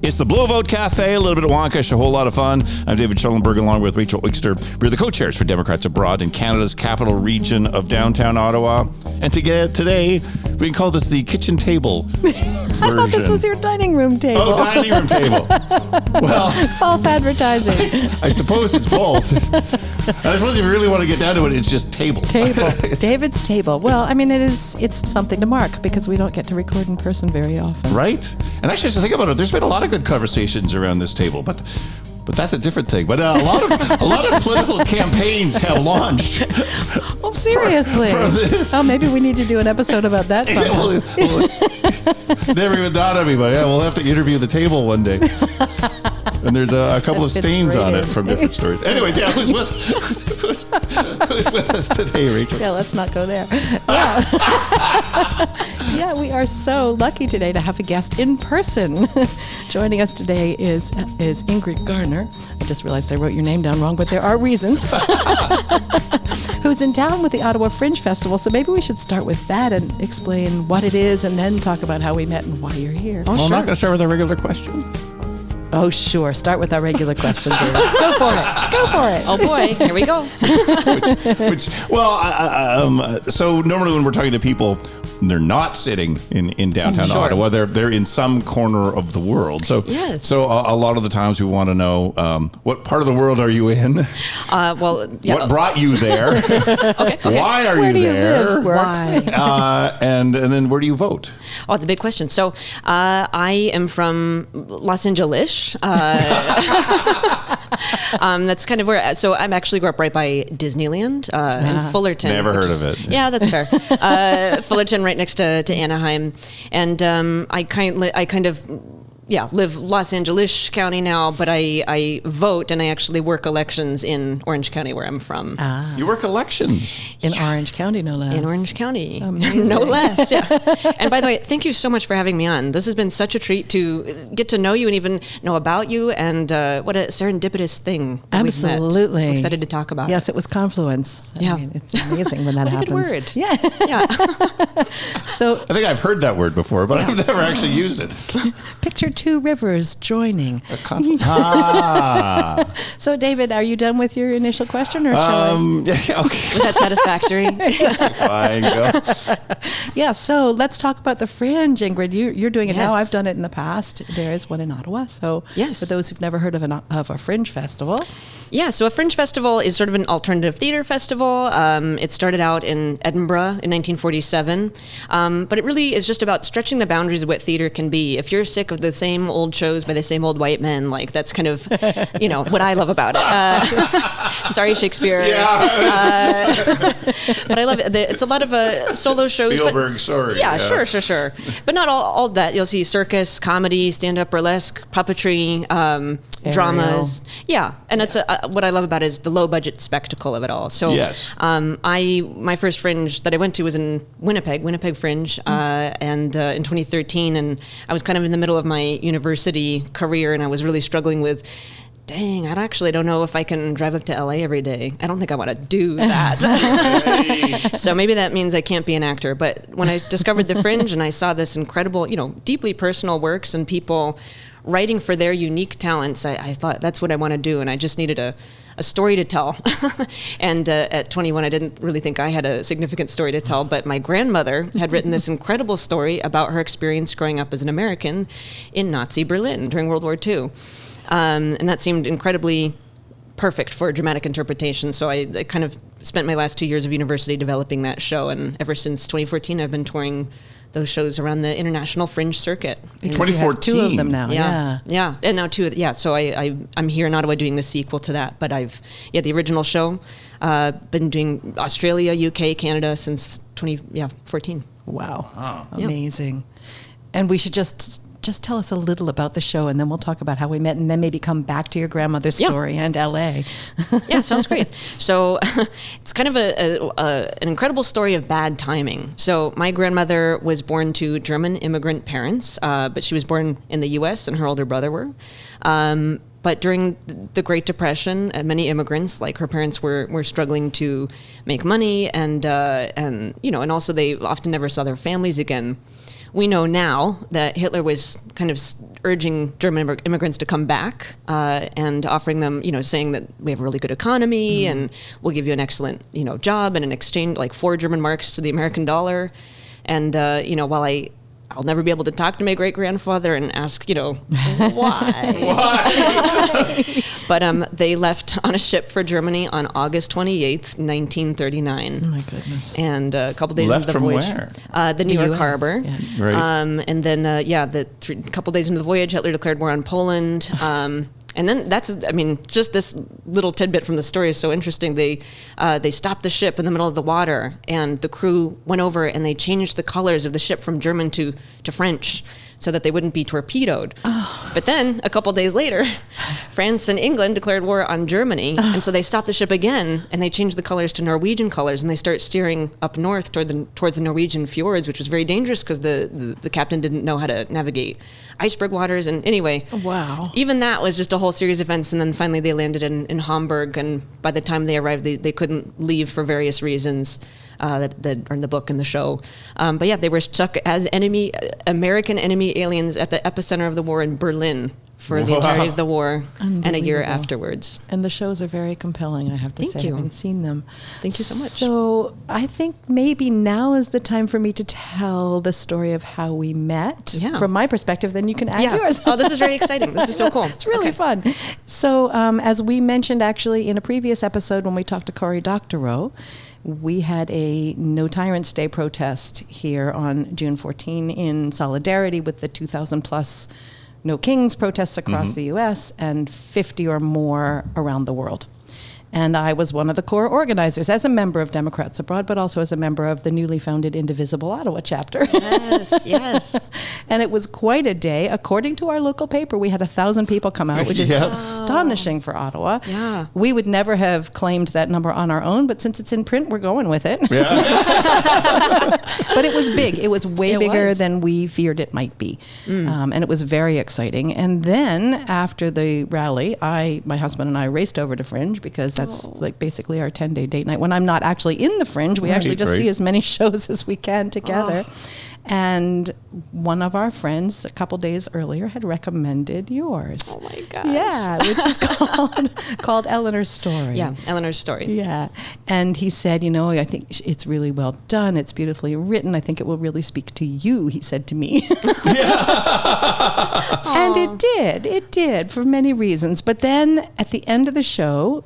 It's the Blue Vote Cafe, a little bit of Wonkish, a whole lot of fun. I'm David Schellenberg along with Rachel Wickster. We're the co-chairs for Democrats Abroad in Canada's capital region of downtown Ottawa. And today, we can call this the kitchen table version. I thought this was your dining room table. Oh, dining room table. Well, false advertising. I suppose it's both. I suppose if you really want to get down to it, it's just table. David's table. Well, I mean, it's something to mark because we don't get to record in person very often. Right? And actually, just think about it. There's been a lot of good conversations around this table, but that's a different thing. But a lot of political campaigns have launched. Oh, seriously? For this. Oh, maybe we need to do an episode about that. Never even thought of me, but we'll have to interview the table one day. And there's a couple of stains on it from different stories. Anyways, who's with us today, Rachel? Yeah, let's not go there. Yeah, we are so lucky today to have a guest in person. Joining us today is Ingrid Garner. I just realized I wrote your name down wrong, but there are reasons. Who's in town with the Ottawa Fringe Festival. So maybe we should start with that and explain what it is and then talk about how we met and why you're here. Well, sure. I'm not going to start with a regular question. Oh, sure. Start with our regular question, David. Go for it. Go for it. Oh, boy. Here we go. So normally when we're talking to people, they're not sitting in downtown Ottawa. They're in some corner of the world. So yes. So a lot of the times we want to know what part of the world are you in? What brought you there? Okay. Why are where you do there? You live? Why? And then where do you vote? Oh, the big question. So I am from Los Angeles. That's kind of where. So I'm actually grew up right by Disneyland in Fullerton. Never heard of it. Yeah, that's fair. Fullerton, right next to Anaheim, and I kind of live Los Angeles County now, but I vote and I actually work elections in Orange County, where I'm from. You work elections in Orange County, no less. In Orange County, no less. Yeah. And by the way, thank you so much for having me on. This has been such a treat to get to know you and even know about you, and what a serendipitous thing. Absolutely, I'm excited to talk about. Yes, it was confluence. Yeah, I mean, it's amazing when that happens. Good word. Yeah. So I think I've heard that word before, but I've never actually used it. Picture two rivers joining. So, David, are you done with your initial question, or shall I? Yeah, okay. Was that satisfactory? Fine, go. Yeah. So let's talk about the Fringe, Ingrid. You're doing it Yes. now. I've done it in the past. There is one in Ottawa. So, yes. For those who've never heard of a Fringe festival. Yeah, so a Fringe Festival is sort of an alternative theater festival. It started out in Edinburgh in 1947, but it really is just about stretching the boundaries of what theater can be. If you're sick of the same old shows by the same old white men, like that's kind of, what I love about it. Sorry, Shakespeare. Yeah. But I love it. It's a lot of solo shows. Spielberg, sorry. Yeah, sure. But not all that. You'll see circus, comedy, stand-up burlesque, puppetry, dramas. Yeah, and it's what I love about it is the low-budget spectacle of it all. So yes. My first Fringe that I went to was in Winnipeg Fringe, and in 2013, and I was kind of in the middle of my university career, and I was really struggling with, dang, I actually don't know if I can drive up to LA every day. I don't think I want to do that. So maybe that means I can't be an actor. But when I discovered the Fringe and I saw this incredible, deeply personal works and people writing for their unique talents, I thought that's what I want to do. And I just needed a story to tell. And at 21, I didn't really think I had a significant story to tell, but my grandmother had written this incredible story about her experience growing up as an American in Nazi Berlin during World War II. And that seemed incredibly perfect for dramatic interpretation. So I kind of spent my last 2 years of university developing that show. And ever since 2014, I've been touring those shows around the international Fringe circuit. 2014. Two of them now. Yeah. And now two. Yeah. So I'm here in Ottawa doing the sequel to that. But the original show, been doing Australia, UK, Canada since 2014. Wow. Amazing. And we should just tell us a little about the show, and then we'll talk about how we met, and then maybe come back to your grandmother's story and LA. Yeah, sounds great. So it's kind of an incredible story of bad timing. So my grandmother was born to German immigrant parents, but she was born in the U.S. and her older brother were. But during the Great Depression, many immigrants, like her parents, were struggling to make money, and also they often never saw their families again. we know now that Hitler was kind of urging German immigrants to come back and offering them, saying that we have a really good economy and we'll give you an excellent, job and an exchange, like 4 German marks to the American dollar. And, while I'll never be able to talk to my great-grandfather and ask, why? But they left on a ship for Germany on August 28th, 1939. Oh, my goodness. And a couple days Left into the from voyage. where? The New York US, Harbor. yeah. Right. And then, a couple days into the voyage, Hitler declared war on Poland. And then just this little tidbit from the story is so interesting. They stopped the ship in the middle of the water, and the crew went over and they changed the colors of the ship from German to French so that they wouldn't be torpedoed. Oh. But then, a couple days later, France and England declared war on Germany, and so they stopped the ship again, and they changed the colors to Norwegian colors, and they start steering up north towards the Norwegian fjords, which was very dangerous because the captain didn't know how to navigate iceberg waters. And anyway, wow. Even that was just a whole series of events, and then finally they landed in Hamburg, and by the time they arrived, they couldn't leave for various reasons that are in the book and the show. But yeah, they were stuck as American enemy aliens at the epicenter of the war in Berlin for the entirety of the war and a year afterwards. And the shows are very compelling, I have to say. Thank you. I haven't seen them. Thank you so much. So I think maybe now is the time for me to tell the story of how we met. Yeah. From my perspective, then you can add yours. Oh, this is very exciting. This is so cool. It's really fun. So as we mentioned actually in a previous episode when we talked to Cory Doctorow, we had a No Tyrants Day protest here on June 14 in solidarity with the 2,000 plus No Kings protests across the U.S. and 50 or more around the world. And I was one of the core organizers as a member of Democrats Abroad, but also as a member of the newly founded Indivisible Ottawa chapter. Yes, yes. And it was quite a day. According to our local paper, we had 1,000 people come out, which is astonishing for Ottawa. Yeah. We would never have claimed that number on our own, but since it's in print, we're going with it. Yeah. But it was big. It was way bigger was. than we feared it might be. And it was very exciting. And then after the rally, my husband and I raced over to Fringe because that's like basically our 10-day date night. When I'm not actually in the Fringe, we actually just see as many shows as we can together. And one of our friends a couple days earlier had recommended yours. Oh my gosh. Yeah, which is called Eleanor's Story. Yeah, Eleanor's Story. Yeah. And he said, I think it's really well done. It's beautifully written. I think it will really speak to you, he said to me. And it did. It did for many reasons. But then at the end of the show,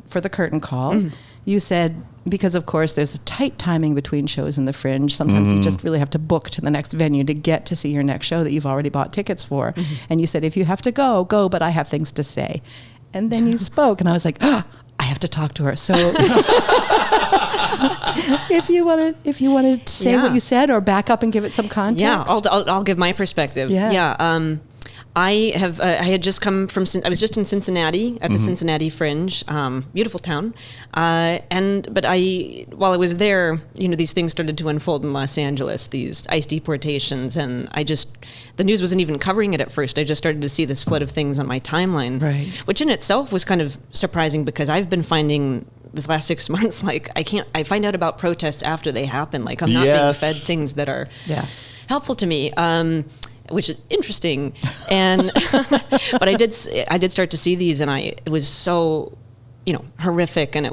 for the curtain call, you said, because of course there's a tight timing between shows in the Fringe. Sometimes you just really have to book to the next venue to get to see your next show that you've already bought tickets for. And you said, if you have to go, but I have things to say. And then you spoke and I was like, I have to talk to her. So if you want to say what you said or back up and give it some context. Yeah, I'll give my perspective. Yeah. I had just come from, I was just in Cincinnati at the Cincinnati Fringe, beautiful town. But while I was there, these things started to unfold in Los Angeles, these ICE deportations, and the news wasn't even covering it at first. I just started to see this flood of things on my timeline, which in itself was kind of surprising because I've been finding this last 6 months, like I find out about protests after they happen. Like I'm not being fed things that are helpful to me. Which is interesting, and but I did start to see these, and it was so, horrific, and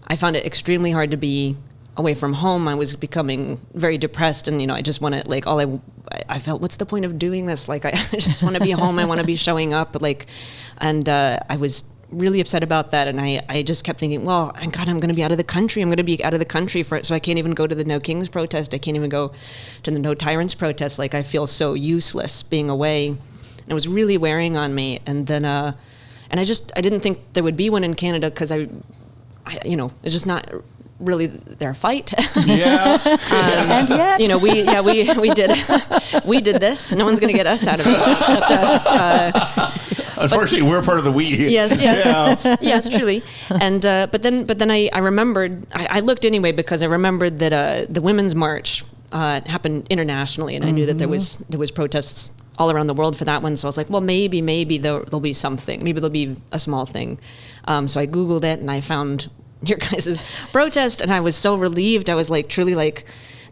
I found it extremely hard to be away from home. I was becoming very depressed, and I just wanted, like, I felt, what's the point of doing this? Like I just want to be home. I want to be showing up, and I was really upset about that, and I just kept thinking, well, God, I'm going to be out of the country. I'm going to be out of the country so I can't even go to the No Kings protest. I can't even go to the No Tyrants protest. Like I feel so useless being away, and it was really wearing on me. And then, I didn't think there would be one in Canada because I it's just not really their fight. Yeah. And yet, we did this. No one's going to get us out of it except us. Unfortunately, we're part of the we. Yes, yes, truly. And but then I remembered. I looked anyway because I remembered that the Women's March happened internationally, and I knew that there was protests all around the world for that one. So I was like, well, maybe there'll be something. Maybe there'll be a small thing. So I Googled it and I found your guys' protest, and I was so relieved. I was like, truly like,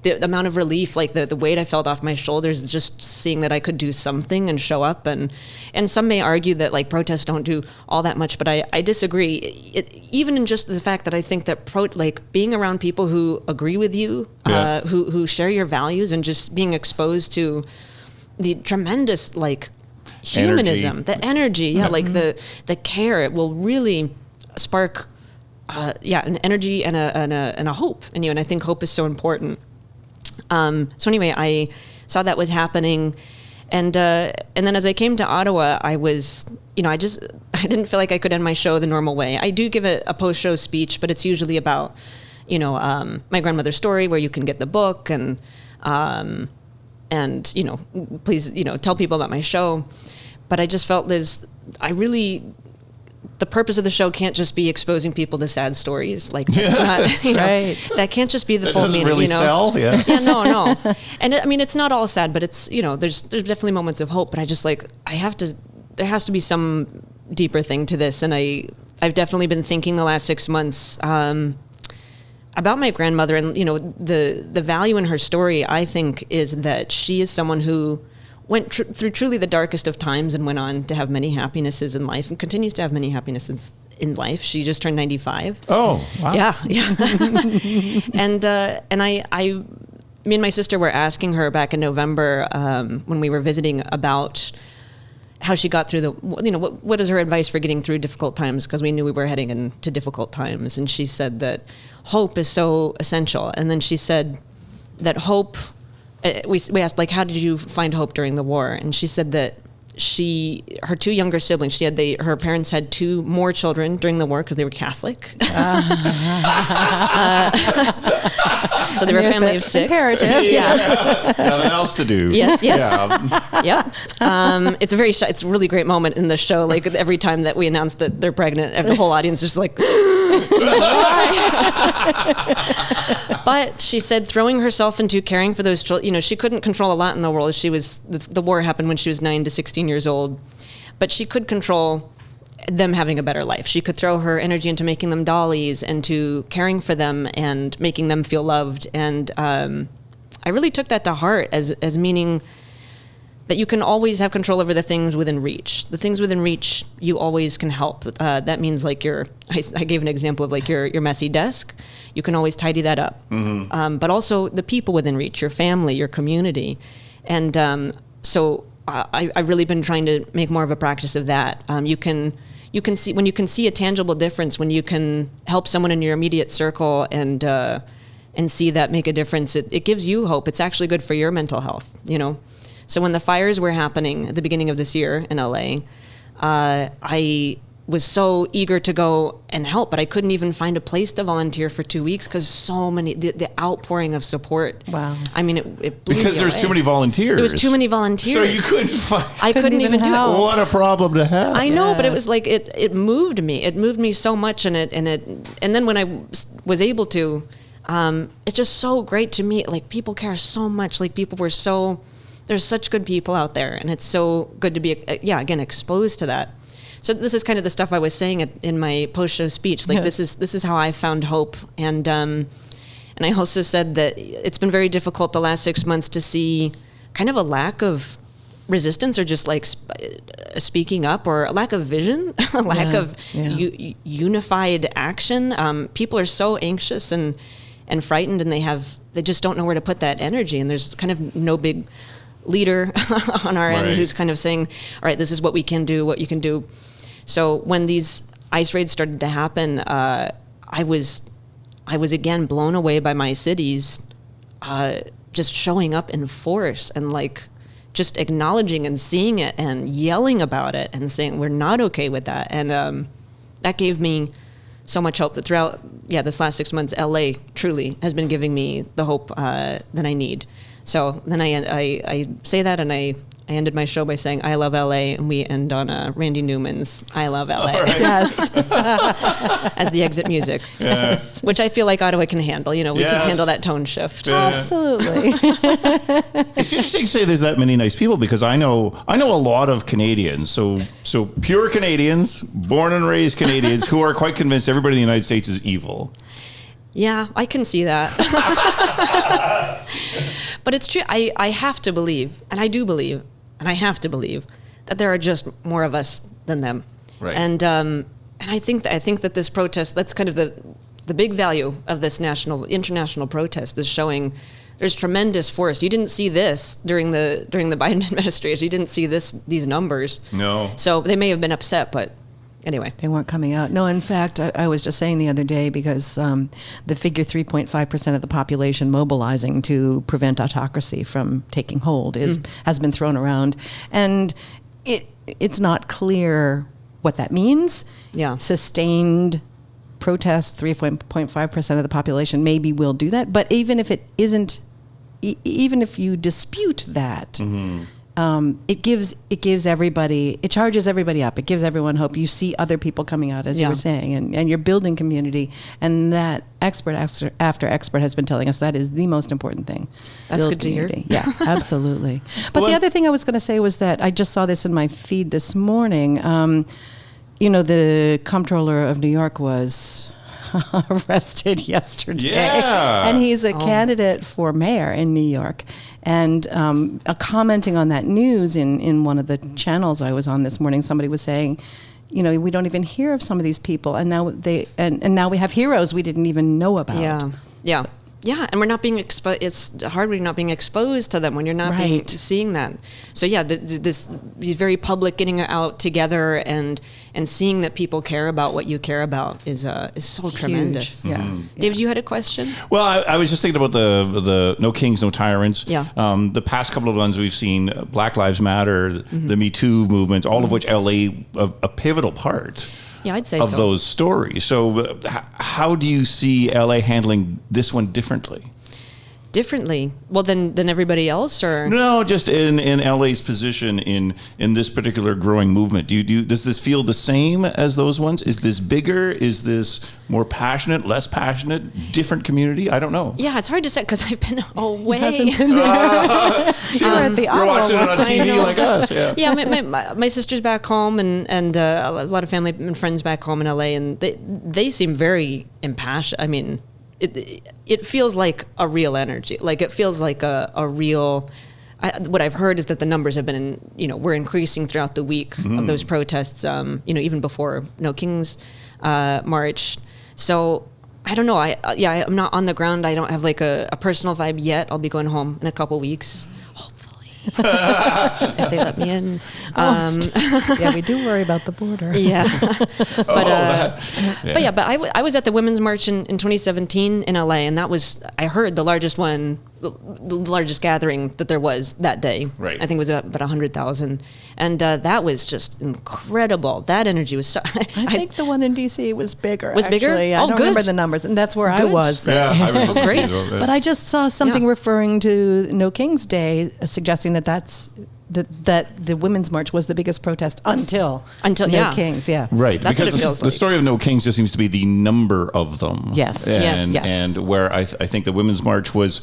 the amount of relief, like the weight I felt off my shoulders, just seeing that I could do something and show up. And some may argue that like protests don't do all that much, but I disagree. Even in just the fact that I think that like being around people who agree with you, who share your values, and just being exposed to the tremendous like humanism, the energy, like the care, it will really spark an energy and a hope in you. And I think hope is so important. So anyway, I saw that was happening, and then as I came to Ottawa, I was, I didn't feel like I could end my show the normal way. I do give a post-show speech, but it's usually about, my grandmother's story, where you can get the book, and please, tell people about my show. But I just felt the purpose of the show can't just be exposing people to sad stories. Like, that's not, right. That can't just be the full meaning. Really sell, yeah. Yeah, no. And it's not all sad, but it's, there's definitely moments of hope, but I just there has to be some deeper thing to this. And I've definitely been thinking the last 6 months, about my grandmother, and, the value in her story, I think, is that she is someone who went through truly the darkest of times and went on to have many happinesses in life, and continues to have many happinesses in life. She just turned 95. Oh, wow. Yeah. And me and my sister were asking her back in November, when we were visiting, about how she got through what is her advice for getting through difficult times, because we knew we were heading into difficult times. And she said that hope is so essential. And then she said that hope, we asked, like, how did you find hope during the war? And she said that her two younger siblings, her parents had two more children during the war because they were Catholic. So they were a family of 6. Imperative, yes. Nothing else to do. Yes. Yeah. Yep. It's a really great moment in the show. Like, every time that we announce that they're pregnant, the whole audience is just like, But she said throwing herself into caring for those children, she couldn't control a lot in the world. The war happened when she was 9 to 16 years old, but she could control them having a better life. She could throw her energy into making them dollies and to caring for them and making them feel loved. And I really took that to heart as meaning that you can always have control over the things within reach. The things within reach, you always can help. That means like I gave an example of like your messy desk. You can always tidy that up. Mm-hmm. But also the people within reach, your family, your community. And so I've really been trying to make more of a practice of that. You can see, when you can see a tangible difference, when you can help someone in your immediate circle and see that make a difference, it gives you hope. It's actually good for your mental health, So when the fires were happening at the beginning of this year in LA, I was so eager to go and help, but I couldn't even find a place to volunteer for 2 weeks because so many, the outpouring of support. Wow. I mean, it blew Because me there's away. too many volunteers. There was too many volunteers. So you couldn't find. I couldn't even do help. it. What a problem to have. I know, but it was like it moved me. It moved me so much, and then when I was able to, it's just so great to me. Like, people care so much. Like, there's such good people out there, and it's so good to be again exposed to that. So this is kind of the stuff I was saying in my post-show speech. Like, this is how I found hope, and I also said that it's been very difficult the last 6 months to see kind of a lack of resistance, or just like speaking up, or a lack of vision, a lack of unified action. People are so anxious and frightened, and they just don't know where to put that energy, and there's kind of no big leader on our end who's kind of saying, all right, this is what we can do, what you can do. So when these ice raids started to happen, I was again blown away by my cities just showing up in force, and like just acknowledging and seeing it and yelling about it and saying we're not okay with that. And that gave me so much hope that throughout this last 6 months, LA truly has been giving me the hope that I need. So then I say that, and I ended my show by saying, I love LA, and we end on Randy Newman's I Love LA. Right. Yes. As the exit music. Yes. Which I feel like Ottawa can handle. We can handle that tone shift. Yeah. Absolutely. It's interesting to say there's that many nice people, because I know a lot of Canadians, so pure Canadians, born and raised Canadians, who are quite convinced everybody in the United States is evil. Yeah, I can see that. But it's true. I have to believe, and I do believe, and I have to believe that there are just more of us than them. Right. And I think that this protest, that's kind of the big value of this international protest, is showing there's tremendous force. You didn't see this during the Biden administration. You didn't see these numbers. No. So they may have been upset, but anyway. They weren't coming out. No, in fact, I was just saying the other day, because the figure 3.5% of the population mobilizing to prevent autocracy from taking hold has been thrown around. And it's not clear what that means. Yeah. Sustained protest, 3.5% of the population maybe will do that. But even if it isn't, even if you dispute that, it gives everybody, it charges everybody up. It gives everyone hope. You see other people coming out, as you were saying, and you're building community. And that expert after expert has been telling us that is the most important thing. That's good community. to hear. Yeah, absolutely. But the other thing I was going to say was that I just saw this in my feed this morning. The comptroller of New York was arrested yesterday. Yeah. And he's a candidate for mayor in New York. And commenting on that news in one of the channels I was on this morning, somebody was saying, we don't even hear of some of these people, and now now we have heroes we didn't even know about. Yeah, and we're not being exposed. It's hard when you're not being exposed to them, when you're not seeing that. So this very public getting out together and seeing that people care about what you care about is so Huge. tremendous. Yeah. David, you had a question? Well, I was just thinking about the No Kings, No Tyrants. Yeah. The past couple of ones we've seen, Black Lives Matter, the Me Too movement, all of which LA a pivotal part. Yeah, I'd say of so. those stories. So how do you see LA handling this one differently? Differently? Well, than everybody else, or? No, just in LA's position in this particular growing movement. Does this feel the same as those ones? Is this bigger? Is this more passionate, less passionate, different community? I don't know. Yeah, it's hard to say because I've been away. You're at the You're watching it on TV like us. Yeah. Yeah, my sister's back home, and a lot of family and friends back home in LA, and they seem very impassioned. I mean, it feels like a real energy. Like it feels like a real. What I've heard is that the numbers have been, we're increasing throughout the week of those protests. Even before No Kings March. So I don't know. I'm not on the ground. I don't have like a personal vibe yet. I'll be going home in a couple weeks, hopefully, if they let me in. Yeah, we do worry about the border. Yeah. But I was at the Women's March in 2017 in LA, and that was, I heard, the largest gathering that there was that day. Right. I think it was about 100,000. And that was just incredible. That energy was so... I think the one in D.C. was bigger. Was bigger? Actually. I don't remember the numbers, and that's where I was. Yeah, I was great. But I just saw something referring to No King's Day, suggesting that the Women's March was the biggest protest until No Kings. Yeah, right. That's because what it feels the story of No Kings just seems to be the number of them. Yes. And where I think the Women's March was.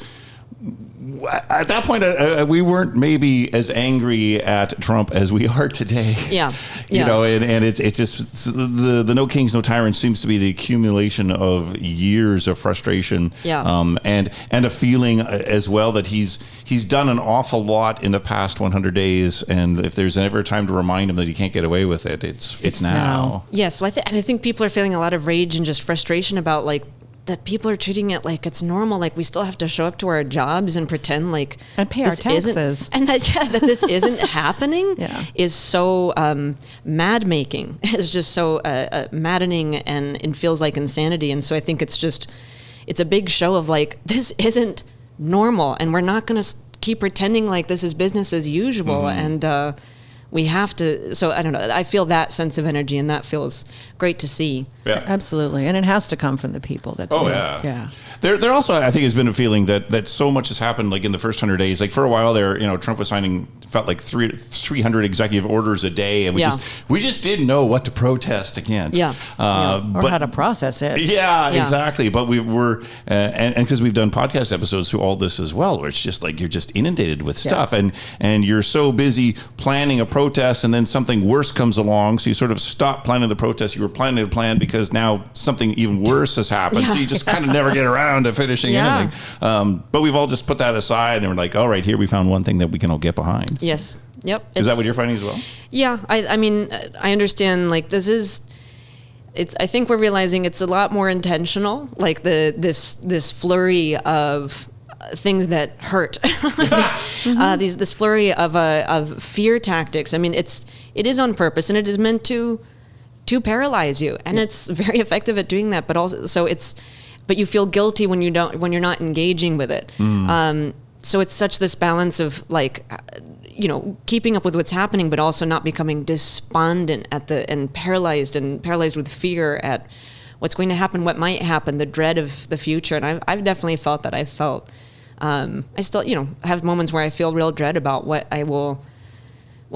At that point, we weren't maybe as angry at Trump as we are today. Yeah. And it's just the No Kings, No Tyrants seems to be the accumulation of years of frustration. Yeah. And a feeling as well that he's done an awful lot in the past 100 days. And if there's ever a time to remind him that he can't get away with it, it's now. Yes. Yeah, so I think people are feeling a lot of rage and just frustration about that people are treating it like it's normal, like we still have to show up to our jobs and pretend like and pay our taxes, and that this isn't happening is so mad making. It's just so maddening and feels like insanity. And so I think it's a big show of like, this isn't normal, and we're not going to keep pretending like this is business as usual. And we have to, so I don't know, I feel that sense of energy, and that feels great to see. Yeah. Absolutely. And it has to come from the people. Yeah. There also, I think, has been a feeling that so much has happened, like in the first 100 days. Like for a while there, Trump was signing, felt like 300 executive orders a day, and we just didn't know what to protest against. Yeah. Or how to process it. Yeah, exactly. But we were, and because we've done podcast episodes through all this as well, where it's just like you're just inundated with stuff, and you're so busy planning a protest protest, and then something worse comes along. So you sort of stop planning the protest you were planning to plan because now something even worse has happened. So you just kind of never get around to finishing anything. But we've all just put that aside, and we're like, all right, here we found one thing that we can all get behind. Yes. Yep. Is that what you're finding as well? Yeah. I mean, I understand, like, this is... I think we're realizing it's a lot more intentional, like this flurry of things that hurt, this flurry of fear tactics. I mean, it is on purpose, and it is meant to paralyze you, and it's very effective at doing that. But also, but you feel guilty when you're not engaging with it. So it's such this balance of, like, keeping up with what's happening, but also not becoming despondent and paralyzed with fear at what's going to happen, what might happen, the dread of the future. And I've definitely felt that. I still, have moments where I feel real dread about what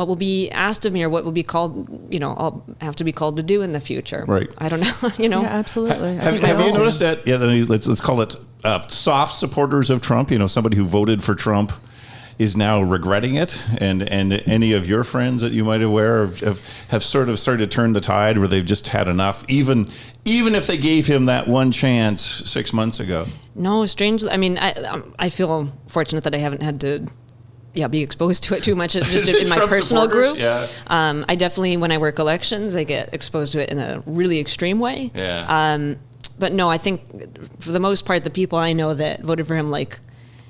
will be asked of me, or what will be called, I'll have to be called to do in the future. Right. I don't know, Yeah, absolutely. Have you noticed that? Yeah, let's call it soft supporters of Trump. Somebody who voted for Trump is now regretting it, and any of your friends that you might be aware of have sort of started to turn the tide, where they've just had enough, even if they gave him that one chance 6 months ago. No, strangely, I mean, I feel fortunate that I haven't had to be exposed to it too much, just in my personal group. Yeah. I definitely, when I work elections, I get exposed to it in a really extreme way. Yeah. But no, I think for the most part, the people I know that voted for him, like,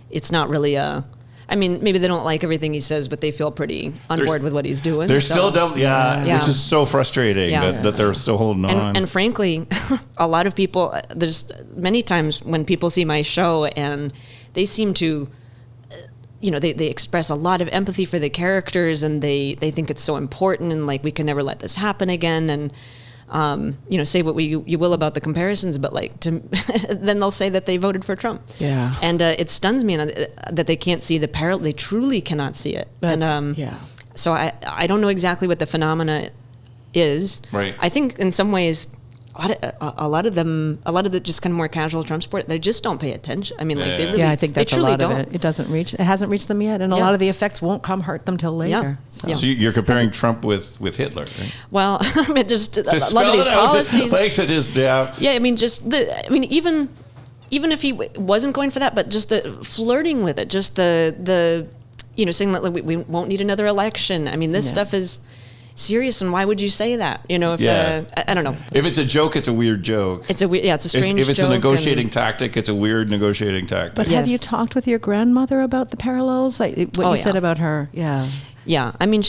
it's not really I mean, maybe they don't like everything he says, but they feel pretty on board with what he's doing. They're still, which is so frustrating that they're still holding on. And frankly, a lot of people, there's many times when people see my show and they seem to, they express a lot of empathy for the characters, and they think it's so important, and, like, we can never let this happen again. And, say what you will about the comparisons, but, like, then they'll say that they voted for Trump. Yeah. And it stuns me that they can't see the parallel. They truly cannot see it. So I don't know exactly what the phenomena is. Right. I think in some ways, a lot of the just kind of more casual Trump support, they just don't pay attention. I mean, like, they really, I think that's a lot of it. It hasn't reached them yet, and a lot of the effects won't hurt them till later. So you're comparing Trump with Hitler, right? Well, I mean, just a lot of these policies. Yeah, I mean, even if he wasn't going for that, but just the flirting with it, just the saying that, like, we won't need another election. I mean, this stuff is serious, and why would you say that? I don't know. If it's a joke, it's a weird joke. It's a strange joke. If it's a negotiating tactic, it's a weird negotiating tactic. But have you talked with your grandmother about the parallels? Like what you said about her? Yeah. Yeah. I mean,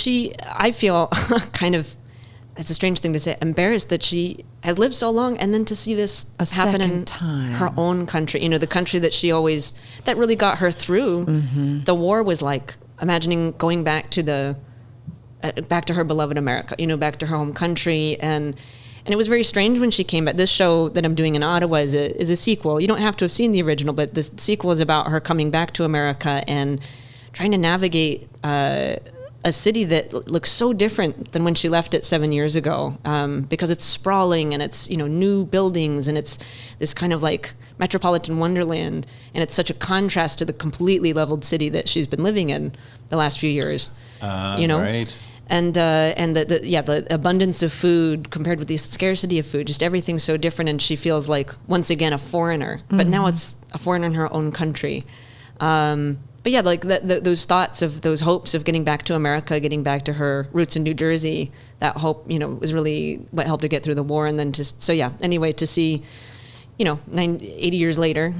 I feel kind of, it's a strange thing to say, embarrassed that she has lived so long, and then to see this happen in her own country, the country that that really got her through. Mm-hmm. The war was like imagining going back to her beloved America, back to her home country. And it was very strange when she came back. This show that I'm doing in Ottawa is a sequel. You don't have to have seen the original, but the sequel is about her coming back to America and trying to navigate a city that looks so different than when she left it 7 years ago, because it's sprawling, and it's, new buildings, and it's this kind of like metropolitan wonderland. And it's such a contrast to the completely leveled city that she's been living in the last few years. Right. And the abundance of food compared with the scarcity of food, just everything's so different, and she feels like, once again, a foreigner. Mm-hmm. But now it's a foreigner in her own country. But yeah, like those thoughts of those hopes of getting back to America, getting back to her roots in New Jersey, that hope, was really what helped her get through the war. And then anyway, to see, 80 years later.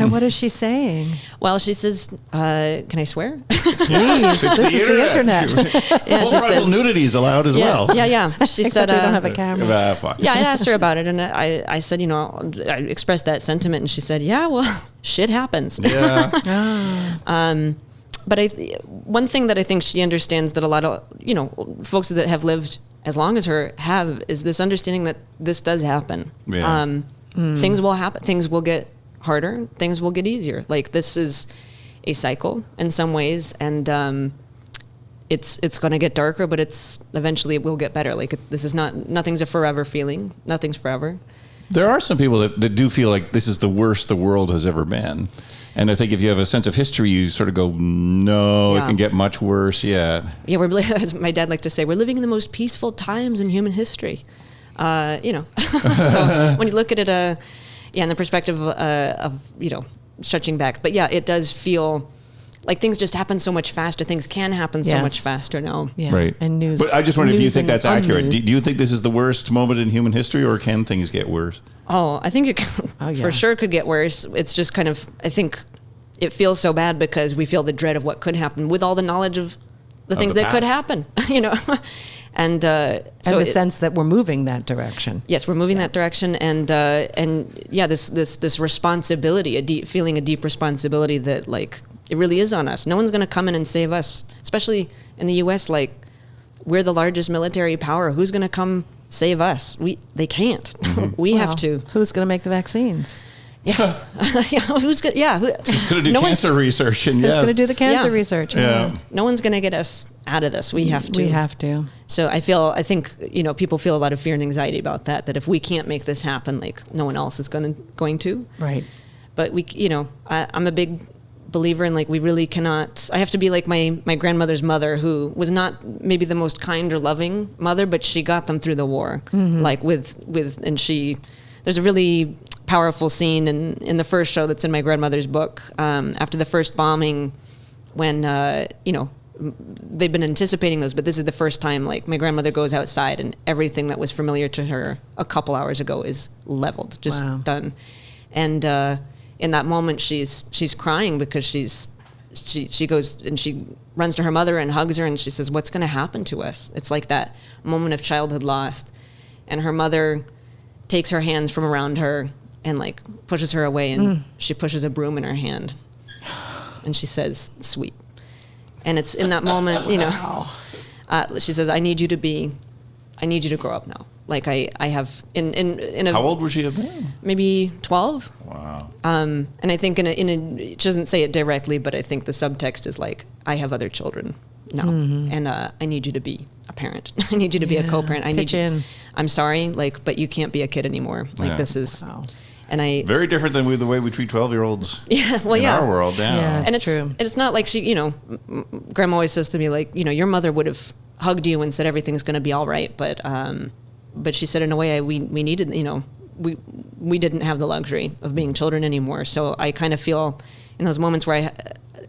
And what is she saying? Well, she says, can I swear? Please, this is the internet. Full frontal nudity is allowed as well. Yeah. She said, we don't have a camera. Yeah, I asked her about it, and I said, I expressed that sentiment, and she said, yeah, well, shit happens. Yeah. But one thing that I think she understands that a lot of, folks that have lived as long as her have, is this understanding that this does happen. Yeah. Things will happen. Things will get harder. Things will get easier. Like, this is a cycle in some ways, and it's going to get darker, but eventually it will get better. Like, this is nothing's a forever feeling. Nothing's forever. There are some people that do feel like this is the worst the world has ever been. And I think if you have a sense of history, you sort of go, no, it can get much worse yet. Yeah, as my dad liked to say, we're living in the most peaceful times in human history. So when you look at it, in the perspective of, stretching back. But yeah, it does feel like things just happen so much faster. Things can happen so much faster now. Yeah. Right. And news. But I just wonder if you think that's accurate. unnews. Do you think this is the worst moment in human history, or can things get worse? Oh, I think it for sure could get worse. It's just kind of, I think it feels so bad because we feel the dread of what could happen with all the knowledge of the things that could happen, And the sense that we're moving that direction. Yes, we're moving that direction, and this responsibility, a deep responsibility that like it really is on us. No one's going to come in and save us, especially in the U.S. Like we're the largest military power. Who's going to come save us? They can't. Mm-hmm. We have to. Who's going to make the vaccines? Yeah, who's going? Yeah, who's going to do cancer research? And who's going to do the cancer research? Yeah. No one's going to get us out of this. We have to. We have to. So I think people feel a lot of fear and anxiety about that. That if we can't make this happen, like no one else is going to. Right. But I'm a big believer in like we really cannot. I have to be like my grandmother's mother, who was not maybe the most kind or loving mother, but she got them through the war. Mm-hmm. Like and she. There's a really powerful scene in the first show that's in my grandmother's book after the first bombing, when they've been anticipating those, but this is the first time like my grandmother goes outside and everything that was familiar to her a couple hours ago is leveled, just done. And in that moment she's crying because she goes and she runs to her mother and hugs her and she says, what's going to happen to us? It's like that moment of childhood lost, and her mother takes her hands from around her and like pushes her away, and she pushes a broom in her hand and she says, sweep. And it's in that moment, she says, I need you to grow up now. Like I have in a. How old was she then? Maybe 12. Wow. And I think she doesn't say it directly, but I think the subtext is like, I have other children now, and I need you to be a parent. I need you to be a co-parent. I need you. I'm sorry, like, but you can't be a kid anymore. Like this is. Wow. And very different than the way we treat 12-year-olds. Yeah, well, in our world now. Yeah, and it's true. It's not like she, Grandma always says to me, like, your mother would have hugged you and said everything's going to be all right, but she said in a way we needed, we didn't have the luxury of being children anymore. So I kind of feel in those moments where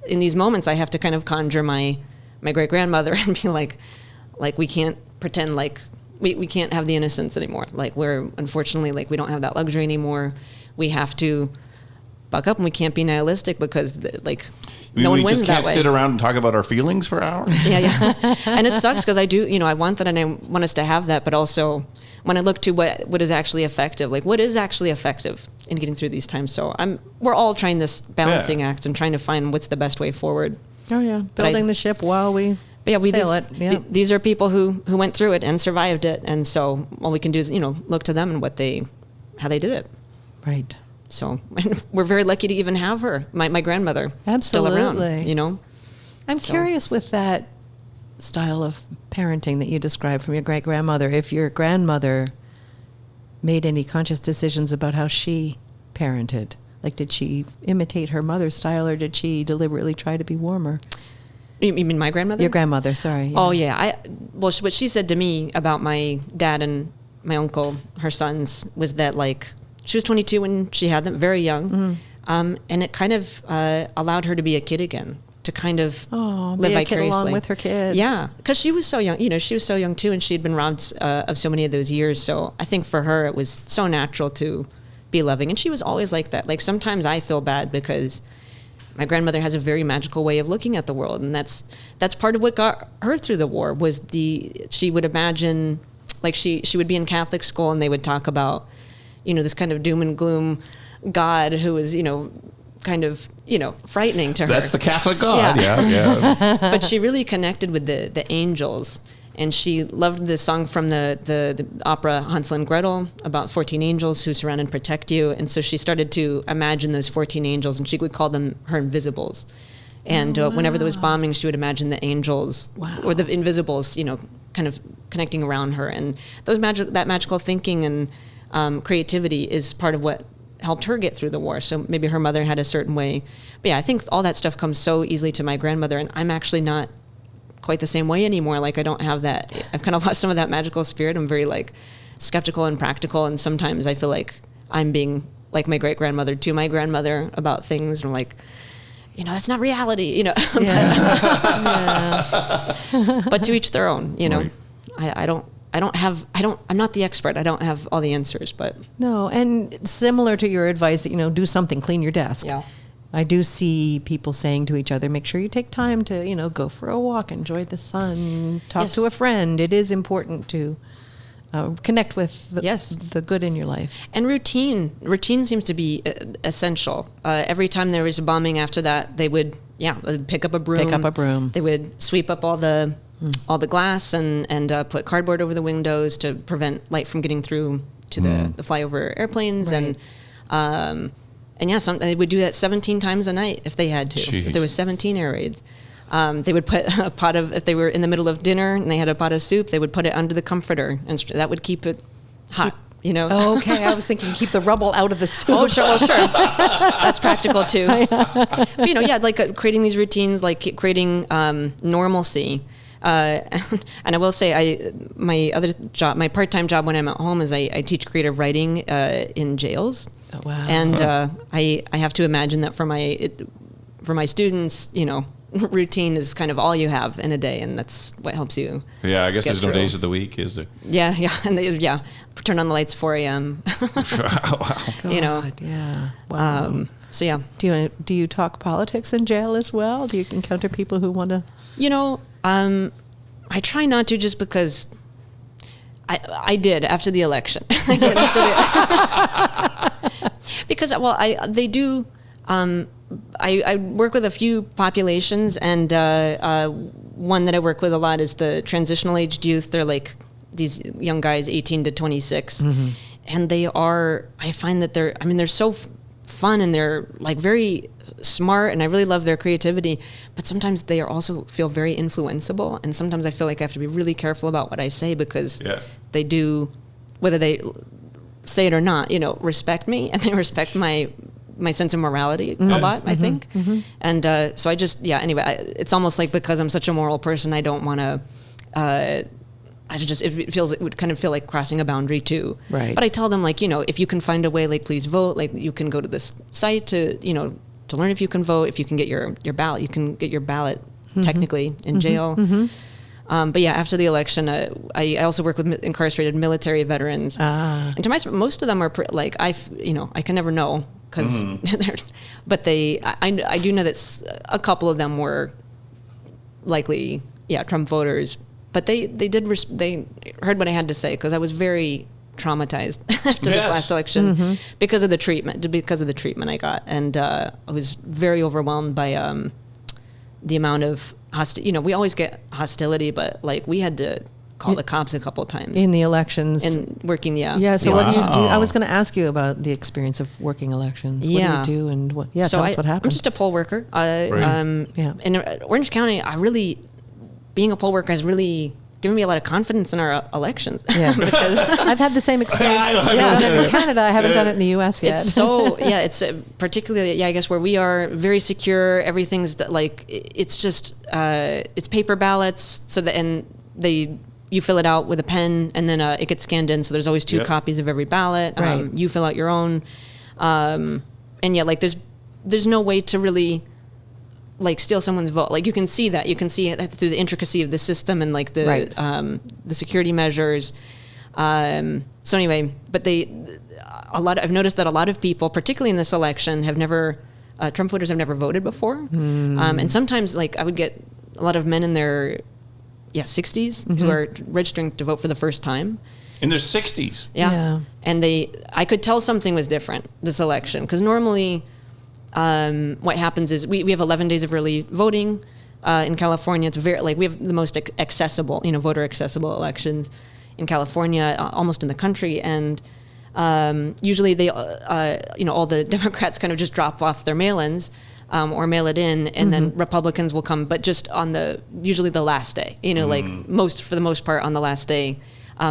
in these moments I have to kind of conjure my great grandmother and be like we can't pretend like. We can't have the innocence anymore. Like we're unfortunately like we don't have that luxury anymore. We have to buck up, and we can't be nihilistic because no one wins that way. We just can't sit around and talk about our feelings for hours. Yeah. And it sucks because I do, I want that and I want us to have that, but also when I look to what is actually effective, like what is actually effective in getting through these times. So we're all trying this balancing act and trying to find what's the best way forward. Oh yeah, building the ship while we. These are people who went through it and survived it, and so all we can do is look to them and how they did it. Right. So we're very lucky to even have her, my grandmother, still around. I'm curious with that style of parenting that you described from your great grandmother. If your grandmother made any conscious decisions about how she parented, like did she imitate her mother's style, or did she deliberately try to be warmer? You mean my grandmother? Your grandmother, sorry. Yeah. Oh, yeah. What she said to me about my dad and my uncle, her sons, was that, like, she was 22 when she had them, very young. Mm-hmm. And it kind of allowed her to be a kid again, to kind of live vicariously. Be a kid along with her kids. Yeah, because she was so young. She was so young, too, and she had been robbed of so many of those years. So I think for her, it was so natural to be loving. And she was always like that. Like, sometimes I feel bad because my grandmother has a very magical way of looking at the world, and that's part of what got her through the war. Was she would imagine, like she would be in Catholic school, and they would talk about, this kind of doom and gloom God who was, kind of, frightening to her. That's the Catholic God. Yeah. But she really connected with the angels. And she loved the song from the opera Hansel and Gretel about 14 angels who surround and protect you. And so she started to imagine those 14 angels, and she would call them her invisibles. And whenever there was bombing, she would imagine the angels or the invisibles, kind of connecting around her. And that magical thinking and creativity is part of what helped her get through the war. So maybe her mother had a certain way. But yeah, I think all that stuff comes so easily to my grandmother, and I'm actually not quite the same way anymore. Like, I don't have that. I've kind of lost some of that magical spirit. I'm very like skeptical and practical, and sometimes I feel like I'm being like my great grandmother to my grandmother about things, and I'm like, that's not reality, but to each their own, Right. I'm not the expert. I don't have all the answers, but. No, and similar to your advice, do something, clean your desk. Yeah. I do see people saying to each other, make sure you take time to, go for a walk, enjoy the sun, talk Yes. to a friend. It is important to connect with Yes. the good in your life. And routine seems to be essential. Every time there was a bombing after that, they would pick up a broom. They would sweep up all the glass and put cardboard over the windows to prevent light from getting through to the flyover airplanes. Right. They would do that 17 times a night if they had to. Jeez. If there was 17 air raids. They would put a pot of, if they were in the middle of dinner and they had a pot of soup, they would put it under the comforter, and that would keep it hot. Oh, okay. I was thinking keep the rubble out of the soup. Oh, sure. Well, sure. That's practical too. But, like creating these routines, like creating normalcy. And I will say, my other job, my part-time job when I'm at home is I teach creative writing in jails. Oh, wow. And I have to imagine that for my students, routine is kind of all you have in a day, and that's what helps you. Yeah, I guess get there's no through. days of the week, is there? Yeah, and turn on the lights 4 a.m. God, yeah. Wow. So yeah. Do you talk politics in jail as well? Do you encounter people who want to? I try not to, just because I did after the election. Because they do. I work with a few populations, and one that I work with a lot is the transitional aged youth. They're like these young guys, 18 to 26, and I find that they're so fun, and they're like very smart, and I really love their creativity, but sometimes they also feel very influenceable, and sometimes I feel like I have to be really careful about what I say, because they do, whether they say it or not, respect me, and they respect my sense of morality a lot, I think. And so I just, anyway, it's almost like because I'm such a moral person, I don't want to, it would kind of feel like crossing a boundary too. Right. But I tell them, like, if you can find a way, like, please vote, like, you can go to this site to learn if you can vote, if you can get your ballot, you can get your ballot technically in jail. But after the election, I also work with incarcerated military veterans. And to my surprise, most of them are I can never know, because but I do know that a couple of them were likely Trump voters, but they heard what I had to say, because I was very traumatized after this last election because of the treatment I got, and I was very overwhelmed by the amount of we always get hostility, but like we had to call the cops a couple of times in the elections and working. So what do you do? I was going to ask you about the experience of working elections. What do you do, and what? Yeah, tell us what happened. I'm just a poll worker. In Orange County, being a poll worker has really given me a lot of confidence in our elections. Yeah, because I've had the same experience. I've done it in Canada. I haven't done it in the U.S. yet. It's so it's particularly I guess where we are very secure. Everything's like it's just it's paper ballots, so that you fill it out with a pen, and then it gets scanned in. So there's always two copies of every ballot. Right. You fill out your own, and there's no way to really like steal someone's vote. Like you can see that through the intricacy of the system and like the security measures. So anyway, but I've noticed that a lot of people, particularly in this election, have never Trump voters have never voted before, and sometimes like I would get a lot of men in their 60s who are registering to vote for the first time. In their 60s. Yeah. And I could tell something was different this election, because normally what happens is we have 11 days of early voting in California. It's very we have the most accessible, voter accessible elections in California, almost in the country. And usually they, all the Democrats kind of just drop off their mail-ins or mail it in, and then Republicans will come, but just on usually the last day, for the most part on the last day.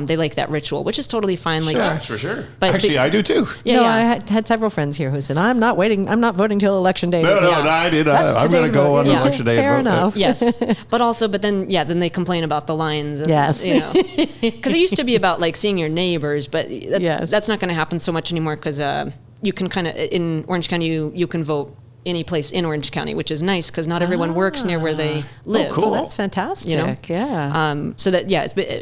They like that ritual, which is totally fine. Like, Yes, for sure. But Actually, I do too. Yeah, no, yeah. I had several friends here who said, I'm not voting till election day. No, Yeah. I did. That's the I'm going to day go vote. on Yeah, election day. fair and vote. enough. Yes, but then they complain about the lines. And, Yes. you know, because it used to be about like seeing your neighbors, but Yes. that's not going to happen so much anymore because you can kind of in Orange County you can vote any place in Orange County, which is nice because not everyone works near where they live. cool. Well, that's fantastic. You know? Yeah. So that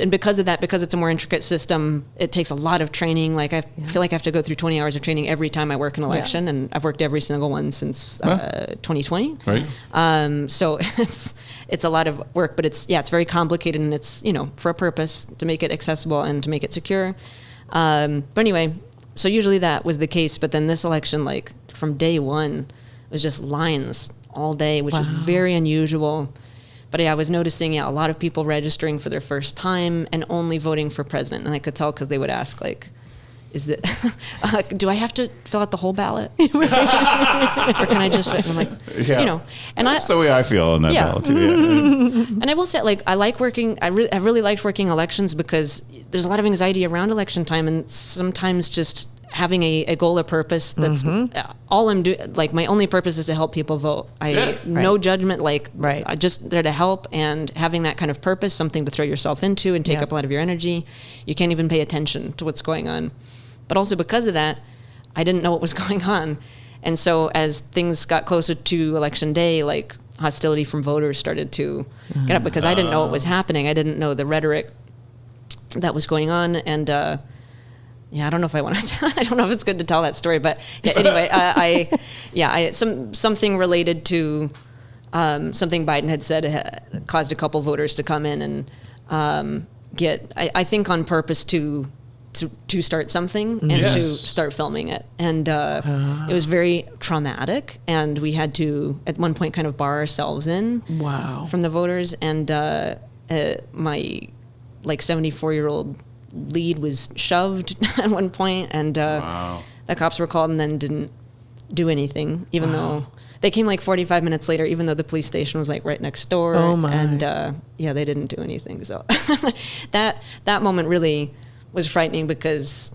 and because of that, because it's a more intricate system, it takes a lot of training. Like I feel like I have to go through 20 hours of training every time I work an election, and I've worked every single one since 2020. Right. So it's a lot of work, but it's very complicated, and it's for a purpose to make it accessible and to make it secure. But anyway, so usually that was the case, but then this election, like from day one, was just lines all day, which is very unusual. But I was noticing a lot of people registering for their first time and only voting for president. And I could tell because they would ask, like, is it, do I have to fill out the whole ballot? Or can I just, and I'm like, and that's the way I feel on that ballot too. Yeah. And I will say, like, I like working, I really liked working elections because there's a lot of anxiety around election time, and sometimes just having a goal or purpose that's all I'm doing. Like, my only purpose is to help people vote. No judgment, like, I just there to help, and having that kind of purpose, something to throw yourself into and take up a lot of your energy. You can't even pay attention to what's going on. But also because of that, I didn't know what was going on. And so as things got closer to election day, like, hostility from voters started to get up because I didn't know what was happening. I didn't know the rhetoric that was going on. And I don't know if I want to. I don't know if it's good to tell that story, but anyway, something related to something Biden had said caused a couple voters to come in and get, I think, on purpose to start something and to start filming it, and it was very traumatic, and we had to at one point kind of bar ourselves in from the voters, and my 74-year-old lead was shoved at one point, and the cops were called and then didn't do anything, even though they came 45 minutes later, even though the police station was right next door. And they didn't do anything. So that moment really was frightening because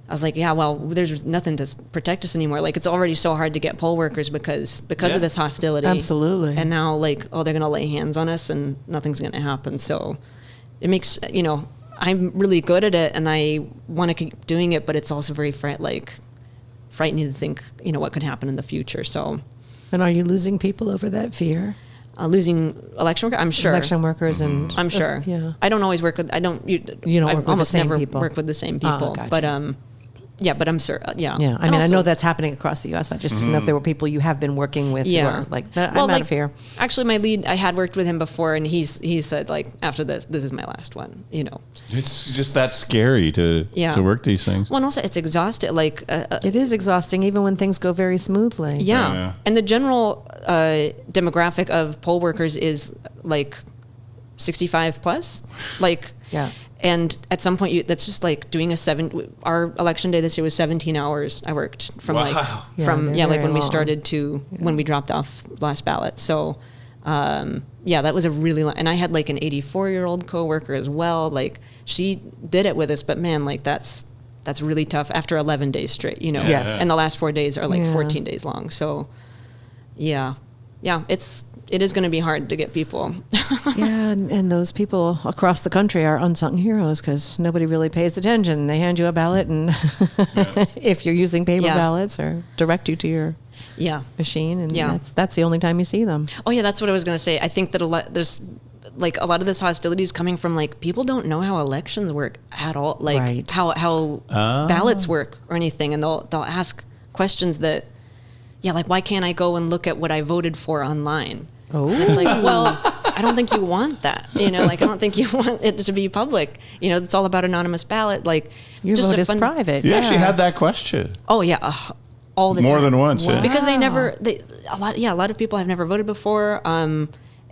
I was like, there's nothing to protect us anymore. Like, it's already so hard to get poll workers because of this hostility. Absolutely. And now they're going to lay hands on us and nothing's going to happen. So it makes, I'm really good at it and I want to keep doing it, but it's also very frightening to think, what could happen in the future. So. And are you losing people over that fear? Losing election workers? I'm sure. Election workers and... I'm sure. Yeah. I don't always work with... You don't work with the same people? Work with the same people. Gotcha. But I'm sure. Yeah. Yeah. I mean, I know that's happening across the U.S. I just didn't know if there were people you have been working with who are I'm out of here. Actually, my lead, I had worked with him before, and he said, after this is my last one, It's just that scary to work these things. Well, and also it's exhausting. It is exhausting, even when things go very smoothly. Yeah. And the general demographic of poll workers is 65 plus. And at some point, that's just doing our election day this year was 17 hours. I worked from when we started to when we dropped off last ballot. So, that was a really long, and I had an 84-year-old coworker as well. She did it with us, but man, that's really tough after 11 days straight, Yes. And the last 4 days are 14 days long. So, it is going to be hard to get people. And those people across the country are unsung heroes because nobody really pays attention. They hand you a ballot, and if you're using paper ballots, or direct you to your machine, and that's the only time you see them. Oh yeah, that's what I was going to say. I think that there's a lot of this hostility is coming from people don't know how elections work at all, how ballots work or anything, and they'll ask questions that. Why can't I go and look at what I voted for online? Oh. It's I don't think you want that. I don't think you want it to be public. It's all about anonymous ballot. Your vote is private. You actually had that question. Oh, yeah. All the time. More than once. Wow. Because a lot of people have never voted before.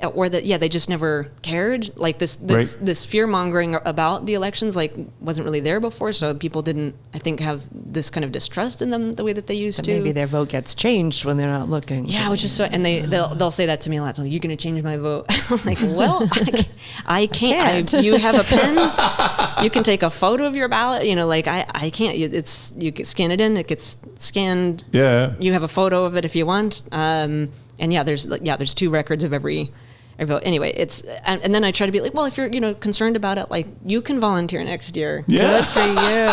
or that they just never cared. Like this fear mongering about the elections like wasn't really there before, so people didn't, I think, have this kind of distrust in them the way that they used to. Maybe their vote gets changed when they're not looking. Yeah, which is so, and they'll say that to me a lot. Like, you're going to change my vote? I'm like, well, I can't. You have a pen. You can take a photo of your ballot. Like I can't. You can scan it in. It gets scanned. Yeah. You have a photo of it if you want. And there's 2 records of every vote. Anyway, and then I try to be like, well, if you're concerned about it, like, you can volunteer next year. Yeah. Good for you.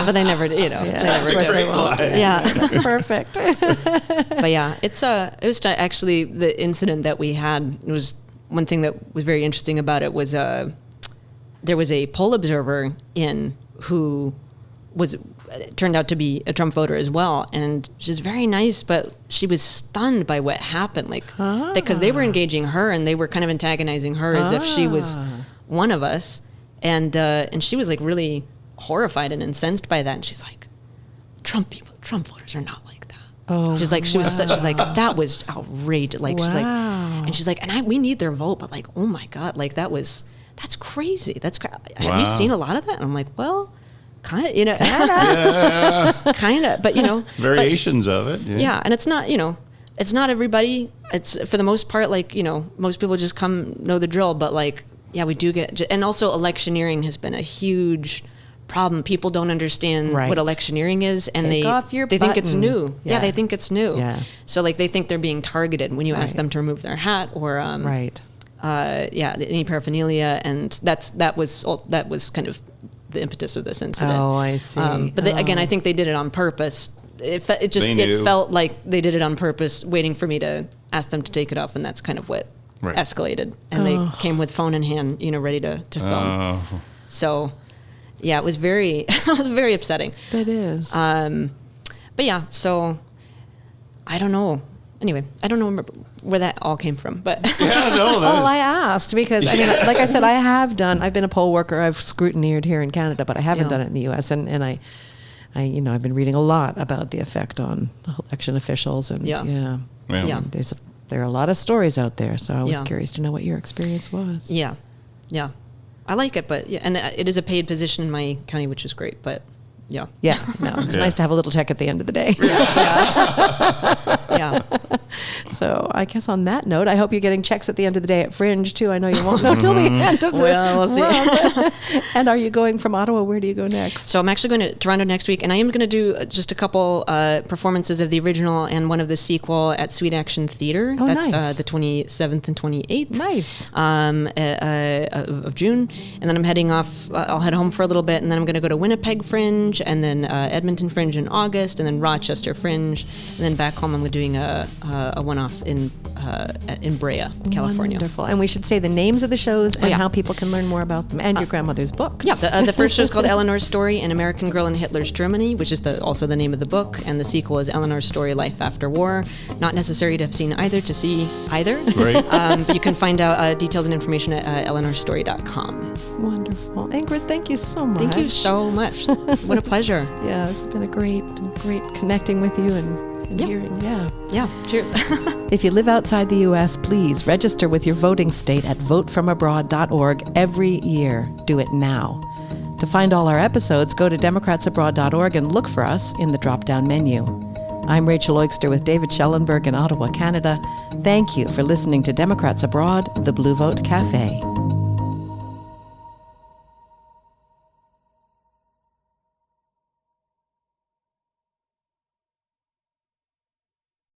But they never, they never That's a do. great line. Yeah. That's perfect. But yeah, it was actually the incident that we had. It was one thing that was very interesting about it was there was a poll observer who turned out to be a Trump voter as well, and she's very nice, but she was stunned by what happened, like because they were engaging her and they were kind of antagonizing her as if she was one of us, and she was like really horrified and incensed by that, and she's like, Trump voters are not like that. Oh, she's like, she's like, that was outrageous. Like, she's like, and she's like, and we need their vote, but like, oh my God, like that's crazy. Have you seen a lot of that? And I'm like, well, kind of, kind of, but variations of it. Yeah, and it's not everybody. It's for the most part, like, most people just know the drill, but like, yeah, we do get, and also electioneering has been a huge problem. People don't understand what electioneering is, and they think it's new. Yeah, they think it's new. Yeah. So like, they think they're being targeted when you ask them to remove their hat or any paraphernalia, and that was kind of the impetus of this incident. Oh, I see. But again, I think they did it on purpose. It felt like they did it on purpose, waiting for me to ask them to take it off, and that's kind of what escalated. And they came with phone in hand, ready to film. So, yeah, it was very upsetting. That is. But yeah, so I don't know. Anyway, I don't know where that all came from, but I asked because I mean, like I said, I've been a poll worker. I've scrutineered here in Canada, but I haven't done it in the U.S. And I've been reading a lot about the effect on election officials, and there are a lot of stories out there. So I was curious to know what your experience was. Yeah, I like it, but and it is a paid position in my county, which is great, but. Yeah. No, it's nice to have a little check at the end of the day. Yeah. So I guess on that note, I hope you're getting checks at the end of the day at Fringe too. I know you won't know till the end of the we'll see. And are you going from Ottawa? Where do you go next? So I'm actually going to Toronto next week, and I am going to do just a couple performances of the original and one of the sequel at Sweet Action Theatre. Oh, that's nice. The 27th and 28th. Nice. Of June, and then I'm heading off. I'll head home for a little bit, and then I'm going to go to Winnipeg Fringe, and then Edmonton Fringe in August, and then Rochester Fringe, and then back home I'm doing a one-off in Brea, California. Wonderful. And we should say the names of the shows and how people can learn more about them, and your grandmother's book. Yeah, the first show is called Eleanor's Story, An American Girl in Hitler's Germany, which is also the name of the book, and the sequel is Eleanor's Story, Life After War. Not necessary to have seen either to see either. Right. But you can find out details and information at eleanorstory.com. Wonderful. Ingrid, thank you so much. Thank you so much. What a pleasure. Yeah, it's been a great connecting with you and hearing. Yeah, cheers. If you live outside the U.S., please register with your voting state at votefromabroad.org every year. Do it now. To find all our episodes, go to democratsabroad.org and look for us in the drop-down menu. I'm Rachel Oikster with David Schellenberg in Ottawa, Canada. Thank you for listening to Democrats Abroad, the Blue Vote Cafe.